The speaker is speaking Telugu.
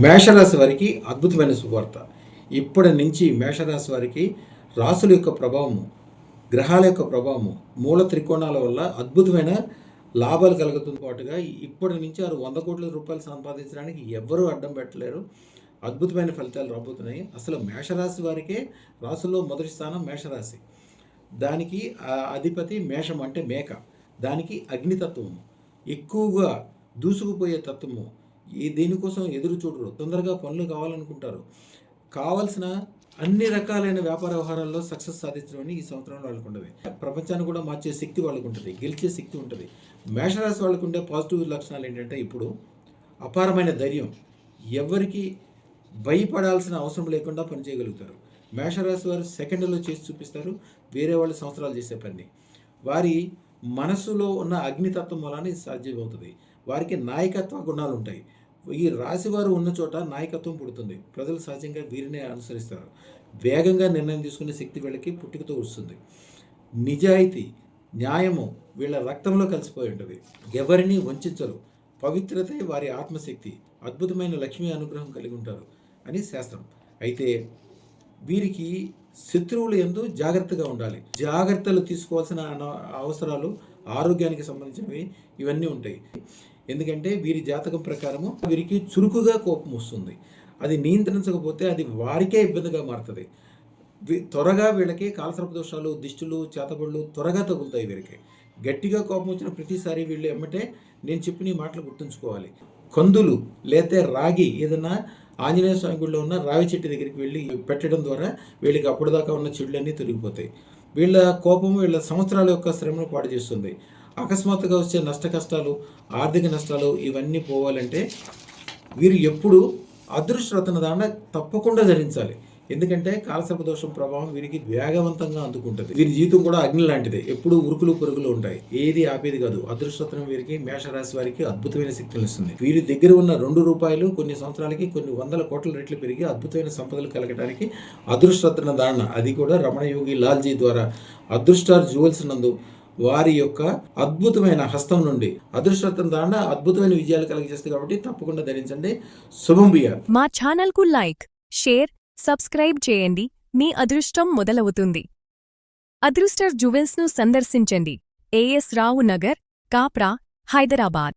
మేషరాశి వారికి అద్భుతమైన శుభవార్త. ఇప్పటి నుంచి మేషరాశి వారికి రాసుల యొక్క ప్రభావము, గ్రహాల యొక్క ప్రభావము, మూల త్రికోణాల వల్ల అద్భుతమైన లాభాలు కలుగుతున్న పాటుగా ఇప్పటి నుంచి వారు 100 కోట్ల రూపాయలు సంపాదించడానికి ఎవ్వరూ అడ్డం పెట్టలేరు. అద్భుతమైన ఫలితాలు రాబోతున్నాయి. అసలు మేషరాశి వారికే రాసుల్లో మొదటి స్థానం మేషరాశి. దానికి అధిపతి మేషం అంటే మేక. దానికి అగ్నితత్వము, ఎక్కువగా దూసుకుపోయే తత్వము. దీనికోసం ఎదురు చూడరు, తొందరగా పనులు కావాలనుకుంటారు. కావాల్సిన అన్ని రకాలైన వ్యాపార వ్యవహారాల్లో సక్సెస్ సాధించడం ఈ సంవత్సరంలో వాళ్ళకు ఉంటుంది. ప్రపంచాన్ని కూడా మార్చే శక్తి వాళ్ళకు ఉంటుంది, గెలిచే శక్తి ఉంటుంది. మేషరాశి వాళ్ళకు ఉండే పాజిటివ్ లక్షణాలు ఏంటంటే, ఇప్పుడు అపారమైన ధైర్యం, ఎవరికి భయపడాల్సిన అవసరం లేకుండా పనిచేయగలుగుతారు. మేషరాశి వారు సెకండ్లో చేసి చూపిస్తారు వేరే వాళ్ళు సంవత్సరాలు చేసే పని. వారి మనసులో ఉన్న అగ్నితత్వం వలన ఇది సాధ్యమవుతుంది. వారికి నాయకత్వ గుణాలు ఉంటాయి. ఈ రాశివారు ఉన్న చోట నాయకత్వం పుడుతుంది. ప్రజలు సహజంగా వీరినే అనుసరిస్తారు. వేగంగా నిర్ణయం తీసుకునే శక్తి వీళ్ళకి పుట్టుకతో వస్తుంది. నిజాయితీ, న్యాయము వీళ్ళ రక్తంలో కలిసిపోయి ఉంటుంది. ఎవరిని వంచరు. పవిత్రతే వారి ఆత్మశక్తి. అద్భుతమైన లక్ష్మీ అనుగ్రహం కలిగి ఉంటారు అని శాస్త్రం. అయితే వీరికి శత్రువులు యందు జాగ్రత్తగా ఉండాలి. జాగ్రత్తలు తీసుకోవాల్సిన అవసరాలు ఆరోగ్యానికి సంబంధించినవి ఇవన్నీ ఉంటాయి. ఎందుకంటే వీరి జాతకం ప్రకారము వీరికి చురుకుగా కోపం వస్తుంది. అది నియంత్రించకపోతే అది వారికే ఇబ్బందిగా మారుతుంది. త్వరగా వీళ్ళకి కాలసర్ప దోషాలు, దిష్టులు, చేతబడులు త్వరగా తగులుతాయి. వీరికి గట్టిగా కోపం వచ్చిన ప్రతిసారి వీళ్ళు ఎమ్మటే నేను చెప్పిన ఈ మాటలు గుర్తుంచుకోవాలి. కందులు లేతే రాగి ఏదన్నా ఆంజనేయ స్వామి గుడిలో ఉన్న రావి చెట్టు దగ్గరికి వెళ్ళి పెట్టడం ద్వారా వీళ్ళకి అప్పటిదాకా ఉన్న చెడులన్నీ తొలగిపోతాయి. వీళ్ళ కోపము వీళ్ళ సంవత్సరాల యొక్క శ్రమను పాడు చేస్తుంది. అకస్మాత్తుగా వచ్చే నష్ట కష్టాలు, ఆర్థిక నష్టాలు ఇవన్నీ పోవాలంటే వీరు ఎప్పుడు అదృష్టరత్న దాండ తప్పకుండా ధరించాలి. ఎందుకంటే కాలసర్ప దోషం ప్రభావం వీరికి వేగవంతంగా అందుకుంటుంది. వీరి జీవితం కూడా అగ్ని లాంటిదే, ఎప్పుడు ఉరుకులు పొరుగులు ఉంటాయి, ఏది ఆపేది కాదు. అదృష్టరత్నం వీరికి మేషరాశి వారికి అద్భుతమైన శక్తులు ఇస్తుంది. వీరి దగ్గర ఉన్న ₹2 కొన్ని సంవత్సరాలకి కొన్ని 100 కోట్ల రెట్లు పెరిగి అద్భుతమైన సంపదలు కలగడానికి అదృష్టరత్న దాండ, అది కూడా రమణయోగి లాల్జీ ద్వారా అదృష్టార్ జ్యువెల్స్ నందు వారి యొక్క అద్భుతమైన హస్తం నుండి అదృష్టరత్న దాండ అద్భుతమైన విజయాలు కలిగజేస్తుంది. కాబట్టి తప్పకుండా ధరించండి. శుభం బియార్. మా ఛానల్ కు లైక్, షేర్, సబ్స్క్రైబ్ చేయండి. మీ అదృష్టం మొదలవుతుంది. అదృస్టర్ జ్యువెల్స్ ను సందర్శించండి. AS రావు నగర్, కాప్రా, హైదరాబాద్.